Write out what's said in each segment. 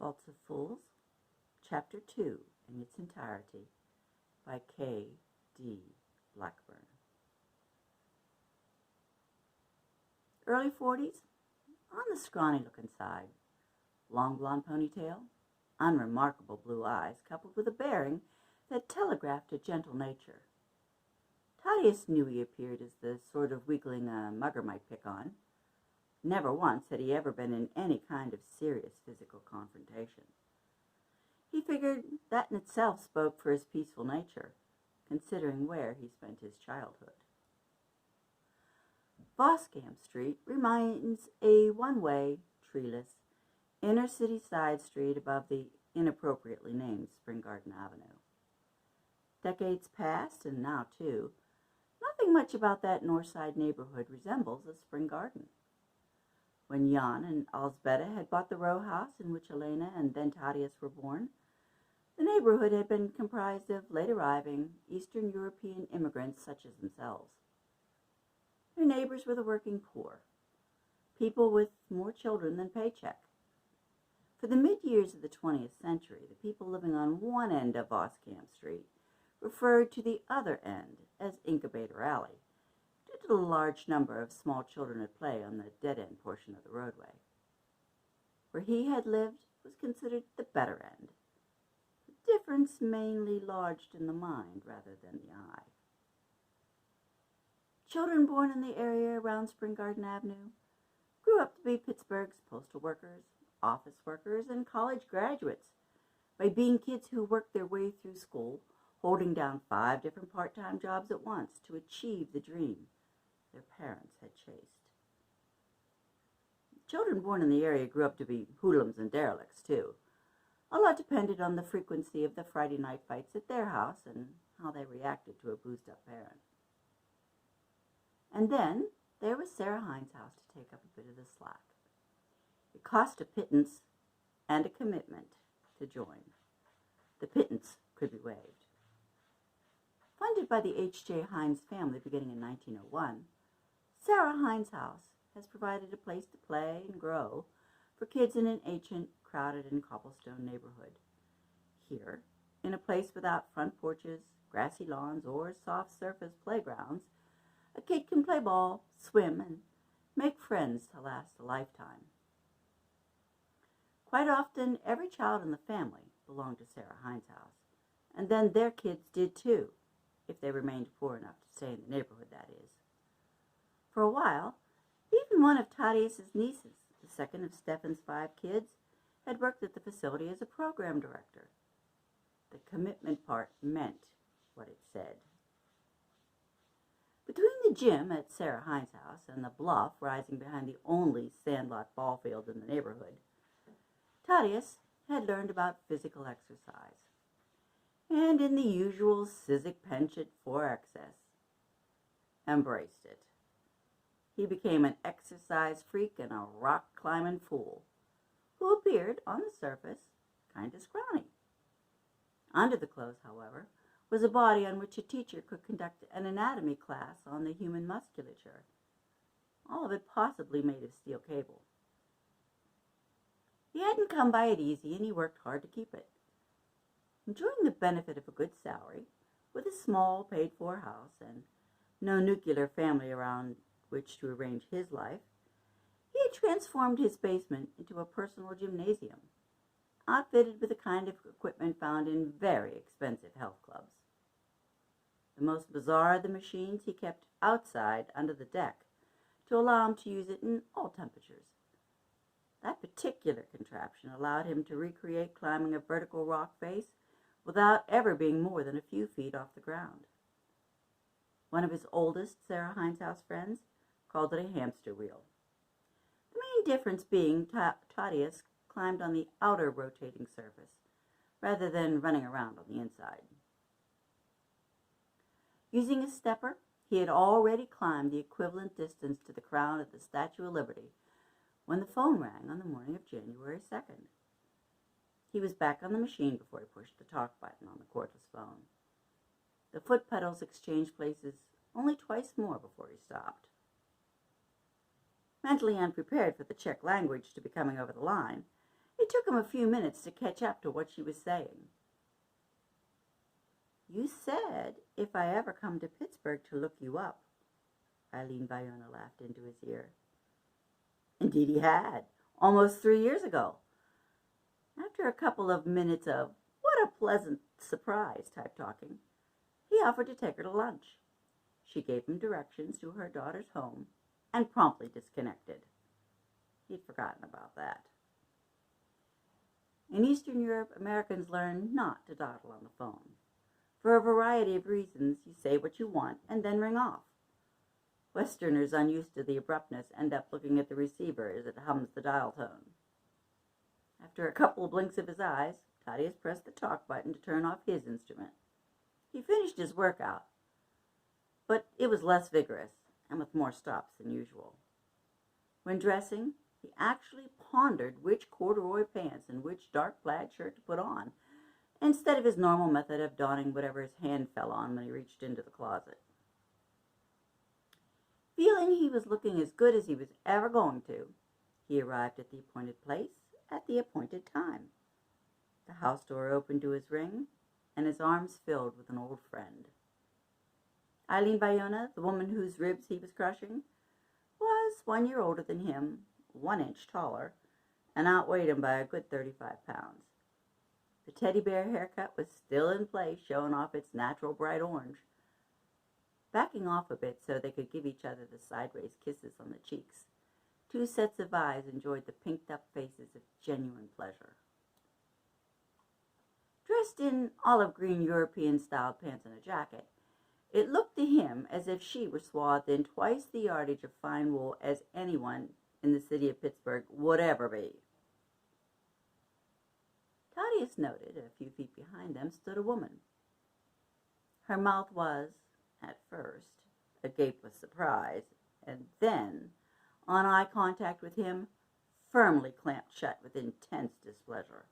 Faults of Fools, Chapter 2 in its entirety, by K. D. Blackburn. Early 40s, on the scrawny-looking side. Long blonde ponytail, unremarkable blue eyes, coupled with a bearing that telegraphed a gentle nature. Thaddeus knew he appeared as the sort of weakling a mugger might pick on. Never once had he ever been in any kind of serious physical confrontation. He figured that in itself spoke for his peaceful nature, considering where he spent his childhood. Boscamp Street remains a one-way, treeless, inner-city side street above the inappropriately named Spring Garden Avenue. Decades passed, and now, too, nothing much about that north side neighborhood resembles a spring garden. When Jan and Alsbeta had bought the row house in which Elena and then Thaddeus were born, the neighborhood had been comprised of late-arriving Eastern European immigrants such as themselves. Their neighbors were the working poor, people with more children than paycheck. For the mid-years of the 20th century, the people living on one end of Boscamp Street referred to the other end as Incubator Alley, due to the large number of small children at play on the dead-end portion of the roadway. Where he had lived was considered the better end, the difference mainly lodged in the mind rather than the eye. Children born in the area around Spring Garden Avenue grew up to be Pittsburgh's postal workers, office workers, and college graduates by being kids who worked their way through school, holding down 5 different part-time jobs at once to achieve the dream their parents had chased. Children born in the area grew up to be hoodlums and derelicts, too. A lot depended on the frequency of the Friday night fights at their house and how they reacted to a boozed-up parent. And then there was Sarah Hines' house to take up a bit of the slack. It cost a pittance and a commitment to join. The pittance could be waived. Funded by the H.J. Hines family beginning in 1901, Sarah Hines' house has provided a place to play and grow for kids in an ancient, crowded, and cobblestone neighborhood. Here, in a place without front porches, grassy lawns, or soft-surface playgrounds, a kid can play ball, swim, and make friends to last a lifetime. Quite often, every child in the family belonged to Sarah Hines' house, and then their kids did too, if they remained poor enough to stay in the neighborhood, that is. For a while, even one of Thaddeus's nieces, the second of Stefan's 5 kids, had worked at the facility as a program director. The commitment part meant what it said. Between the gym at Sarah Hines' house and the bluff rising behind the only sandlot ball field in the neighborhood, Thaddeus had learned about physical exercise, and in the usual Sissic penchant for excess, embraced it. He became an exercise freak and a rock-climbing fool, who appeared, on the surface, kind of scrawny. Under the clothes, however, was a body on which a teacher could conduct an anatomy class on the human musculature, all of it possibly made of steel cable. He hadn't come by it easy, and he worked hard to keep it. Enjoying the benefit of a good salary, with a small, paid-for house, and no nuclear family around which to arrange his life, he had transformed his basement into a personal gymnasium, outfitted with the kind of equipment found in very expensive health clubs. The most bizarre of the machines he kept outside under the deck to allow him to use it in all temperatures. That particular contraption allowed him to recreate climbing a vertical rock face without ever being more than a few feet off the ground. One of his oldest Sarah Hines' house friends called it a hamster wheel. The main difference being Thaddeus climbed on the outer rotating surface rather than running around on the inside. Using a stepper, he had already climbed the equivalent distance to the crown of the Statue of Liberty when the phone rang on the morning of January 2nd. He was back on the machine before he pushed the talk button on the cordless phone. The foot pedals exchanged places only twice more before he stopped. Mentally unprepared for the Czech language to be coming over the line, It took him a few minutes to catch up to what she was saying. "You said if I ever come to Pittsburgh to look you up." Eileen Bayona laughed into his ear. Indeed he had, almost 3 years ago. After a couple of minutes of "what a pleasant surprise" type talking, he offered to take her to lunch. She gave him directions to her daughter's home and promptly disconnected. He'd forgotten about that. In Eastern Europe, Americans learn not to dawdle on the phone. For a variety of reasons, you say what you want and then ring off. Westerners unused to the abruptness end up looking at the receiver as it hums the dial tone. After a couple of blinks of his eyes, Thaddeus pressed the talk button to turn off his instrument. He finished his workout, but it was less vigorous and with more stops than usual. When dressing, he actually pondered which corduroy pants and which dark plaid shirt to put on, instead of his normal method of donning whatever his hand fell on when he reached into the closet. Feeling he was looking as good as he was ever going to, he arrived at the appointed place at the appointed time. The house door opened to his ring, and his arms filled with an old friend. Eileen Bayona, the woman whose ribs he was crushing, was 1 year older than him, 1 inch taller, and outweighed him by a good 35 pounds. The teddy bear haircut was still in place, showing off its natural bright orange. Backing off a bit so they could give each other the sideways kisses on the cheeks, two sets of eyes enjoyed the pinked-up faces of genuine pleasure. Dressed in olive green European-style pants and a jacket, it looked to him as if she were swathed in twice the yardage of fine wool as anyone in the city of Pittsburgh would ever be. Thaddeus noted, a few feet behind them stood a woman. Her mouth was, at first, agape with surprise, and then, on eye contact with him, firmly clamped shut with intense displeasure.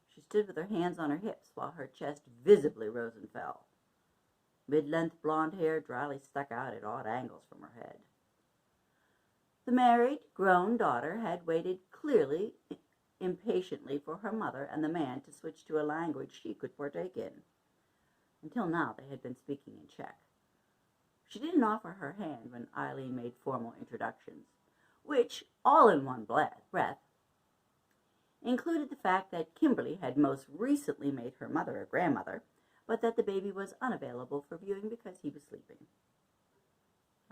She stood with her hands on her hips while her chest visibly rose and fell. Mid-length blonde hair dryly stuck out at odd angles from her head. The married, grown daughter had waited clearly, impatiently for her mother and the man to switch to a language she could partake in. Until now they had been speaking in Czech. She didn't offer her hand when Eileen made formal introductions, which, all in one breath, included the fact that Kimberly had most recently made her mother a grandmother, but that the baby was unavailable for viewing because he was sleeping.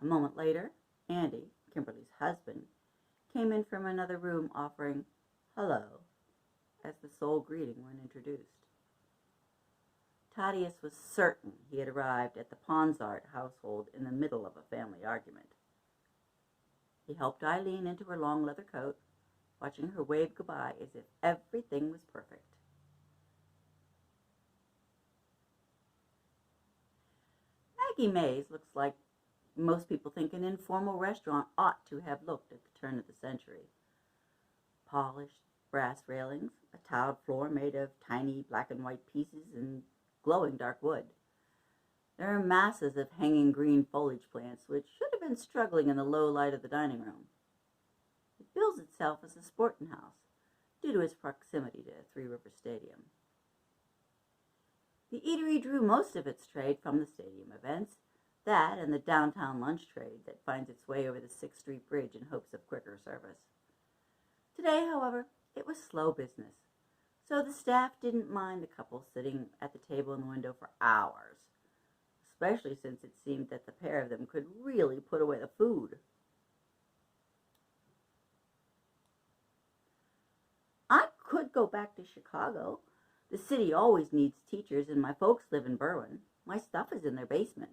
A moment later, Andy, Kimberly's husband, came in from another room offering "hello" as the sole greeting when introduced. Thaddeus was certain he had arrived at the Ponsard household in the middle of a family argument. He helped Eileen into her long leather coat, watching her wave goodbye as if everything was perfect. Maggie Mae's looks like most people think an informal restaurant ought to have looked at the turn of the century. Polished brass railings, a tiled floor made of tiny black and white pieces, and glowing dark wood. There are masses of hanging green foliage plants which should have been struggling in the low light of the dining room. It bills itself as a sporting house due to its proximity to Three River Stadium. The eatery drew most of its trade from the stadium events, that and the downtown lunch trade that finds its way over the 6th Street Bridge in hopes of quicker service. Today, however, it was slow business, so the staff didn't mind the couple sitting at the table in the window for hours, especially since it seemed that the pair of them could really put away the food. I could go back to Chicago. The city always needs teachers, and my folks live in Berwyn. My stuff is in their basement.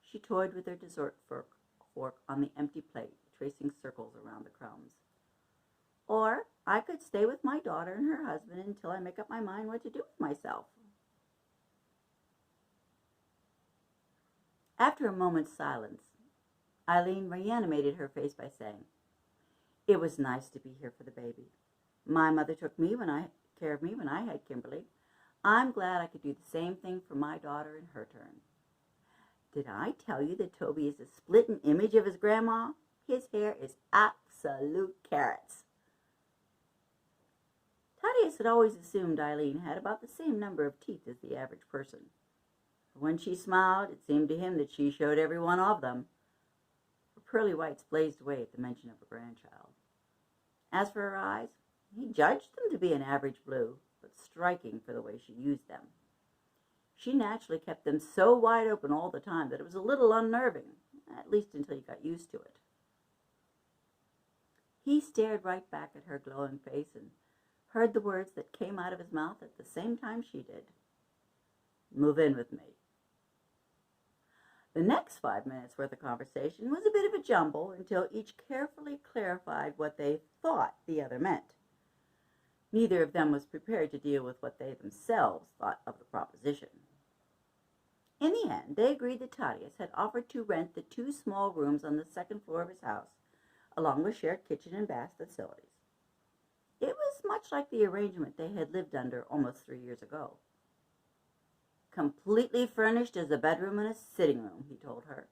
She toyed with her dessert fork on the empty plate, tracing circles around the crumbs. Or I could stay with my daughter and her husband until I make up my mind what to do with myself. After a moment's silence, Eileen reanimated her face by saying, "It was nice to be here for the baby. My mother took care of me when I had Kimberly. I'm glad I could do the same thing for my daughter in her turn. Did I tell you that Toby is a splitting image of his grandma? His hair is absolute carrots." Thaddeus had always assumed Eileen had about the same number of teeth as the average person. When she smiled, it seemed to him that she showed every one of them. Her pearly whites blazed away at the mention of a grandchild. As for her eyes, he judged them to be an average blue, but striking for the way she used them. She naturally kept them so wide open all the time that it was a little unnerving, at least until you got used to it. He stared right back at her glowing face and heard the words that came out of his mouth at the same time she did. "Move in with me." The next 5 minutes' worth of conversation was a bit of a jumble until each carefully clarified what they thought the other meant. Neither of them was prepared to deal with what they themselves thought of the proposition. In the end, they agreed that Thaddeus had offered to rent the 2 small rooms on the second floor of his house, along with shared kitchen and bath facilities. It was much like the arrangement they had lived under almost 3 years ago. "Completely furnished as a bedroom and a sitting room," he told her.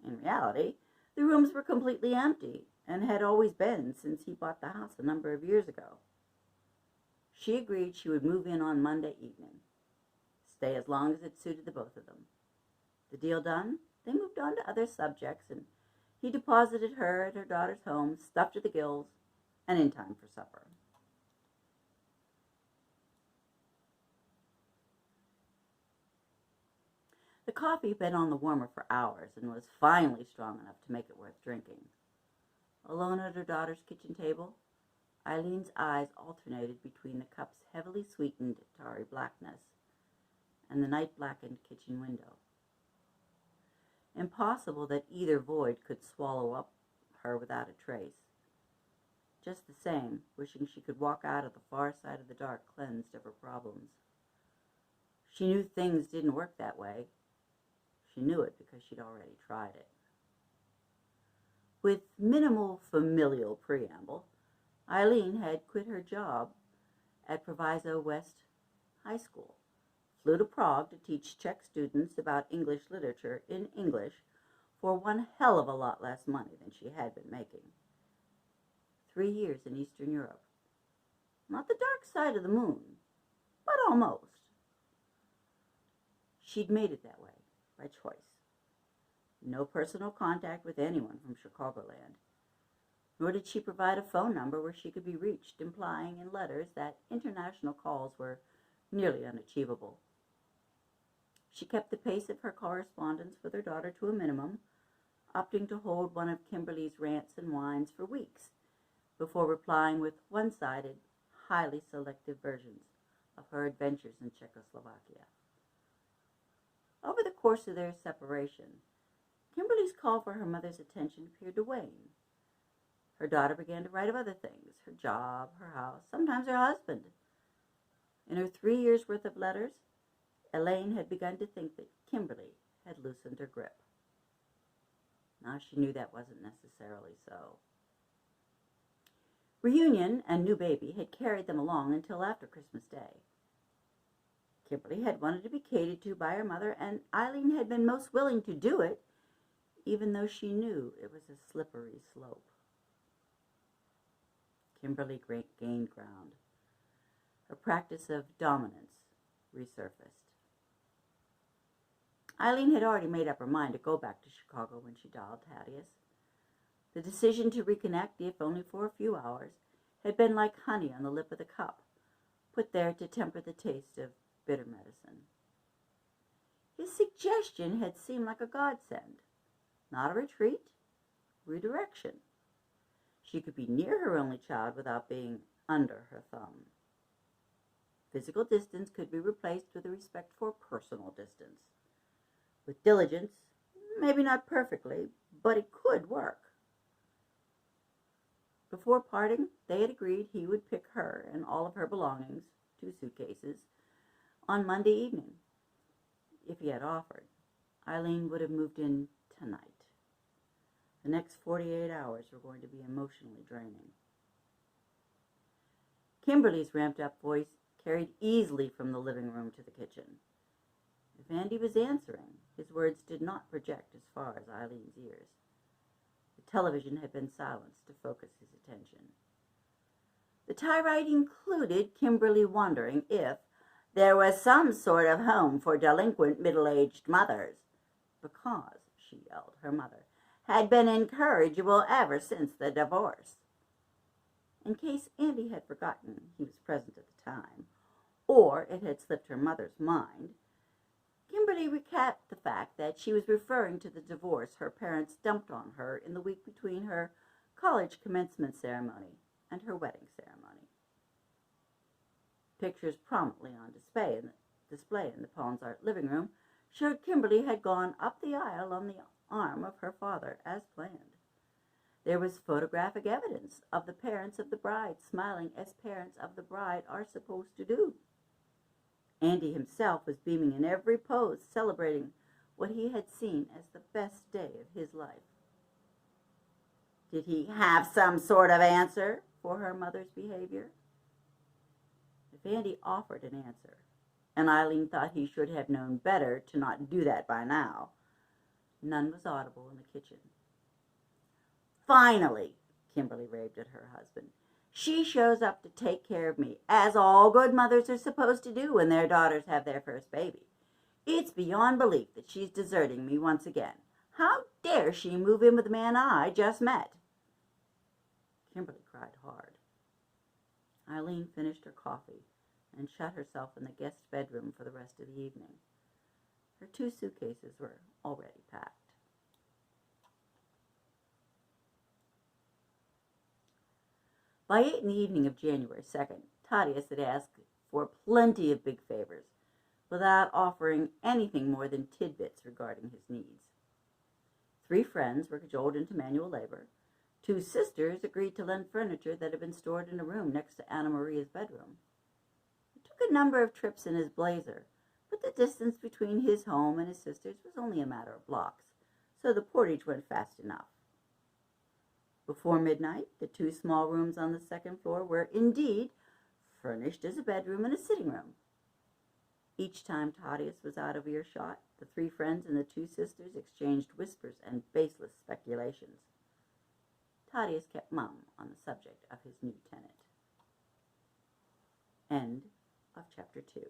In reality, the rooms were completely empty and had always been since he bought the house a number of years ago. She agreed she would move in on Monday evening, stay as long as it suited the both of them. The deal done, they moved on to other subjects, and he deposited her at her daughter's home, stuffed to the gills, and in time for supper. The coffee had been on the warmer for hours and was finally strong enough to make it worth drinking. Alone at her daughter's kitchen table, Eileen's eyes alternated between the cup's heavily sweetened tarry blackness and the night-blackened kitchen window. Impossible that either void could swallow up her without a trace. Just the same, wishing she could walk out of the far side of the dark cleansed of her problems. She knew things didn't work that way. She knew it because she'd already tried it. With minimal familial preamble, Eileen had quit her job at Proviso West High School, flew to Prague to teach Czech students about English literature in English for one hell of a lot less money than she had been making. 3 years in Eastern Europe. Not the dark side of the moon, but almost. She'd made it that way, by choice. No personal contact with anyone from Chicagoland, nor did she provide a phone number where she could be reached, implying in letters that international calls were nearly unachievable. She kept the pace of her correspondence with her daughter to a minimum, opting to hold one of Kimberly's rants and whines for weeks before replying with one-sided, highly selective versions of her adventures in Czechoslovakia. Over the course of their separation, Kimberly's call for her mother's attention appeared to wane. Her daughter began to write of other things, her job, her house, sometimes her husband. In her 3 years' worth of letters, Elaine had begun to think that Kimberly had loosened her grip. Now she knew that wasn't necessarily so. Reunion and new baby had carried them along until after Christmas Day. Kimberly had wanted to be catered to by her mother, and Eileen had been most willing to do it, even though she knew it was a slippery slope. Kimberly gained ground. Her practice of dominance resurfaced. Eileen had already made up her mind to go back to Chicago when she dialed Thaddeus. The decision to reconnect, if only for a few hours, had been like honey on the lip of the cup, put there to temper the taste of bitter medicine. His suggestion had seemed like a godsend. Not a retreat, redirection. She could be near her only child without being under her thumb. Physical distance could be replaced with a respect for personal distance. With diligence, maybe not perfectly, but it could work. Before parting, they had agreed he would pick her and all of her belongings, 2 suitcases, on Monday evening. If he had offered, Eileen would have moved in tonight. The next 48 hours were going to be emotionally draining. Kimberly's ramped-up voice carried easily from the living room to the kitchen. If Andy was answering, his words did not project as far as Eileen's ears. The television had been silenced to focus his attention. The tirade included Kimberly wondering if there was some sort of home for delinquent middle-aged mothers, because, she yelled, her mother had been incorrigible ever since the divorce. In case Andy had forgotten he was present at the time, or it had slipped her mother's mind, Kimberly recapped the fact that she was referring to the divorce her parents dumped on her in the week between her college commencement ceremony and her wedding ceremony. Pictures prominently on display in the Pons Art living room showed Kimberly had gone up the aisle on the arm of her father as planned. There was photographic evidence of the parents of the bride smiling as parents of the bride are supposed to do. Andy himself was beaming in every pose, celebrating what he had seen as the best day of his life. Did he have some sort of answer for her mother's behavior? If Andy offered an answer, and Eileen thought he should have known better to not do that by now, none was audible in the kitchen. Finally, Kimberly raved at her husband, she shows up to take care of me, as all good mothers are supposed to do when their daughters have their first baby. It's beyond belief that she's deserting me once again. How dare she move in with the man I just met? Kimberly cried hard. Eileen finished her coffee and shut herself in the guest bedroom for the rest of the evening. Her 2 suitcases were already packed. By 8 in the evening of January 2nd, Thaddeus had asked for plenty of big favors, without offering anything more than tidbits regarding his needs. 3 friends were cajoled into manual labor. 2 sisters agreed to lend furniture that had been stored in a room next to Anna Maria's bedroom. He took a number of trips in his Blazer, but the distance between his home and his sister's was only a matter of blocks, so the portage went fast enough. Before midnight, the 2 small rooms on the 2nd floor were indeed furnished as a bedroom and a sitting room. Each time Thaddeus was out of earshot, the 3 friends and the 2 sisters exchanged whispers and baseless speculations. Thaddeus kept mum on the subject of his new tenant. End of chapter 2.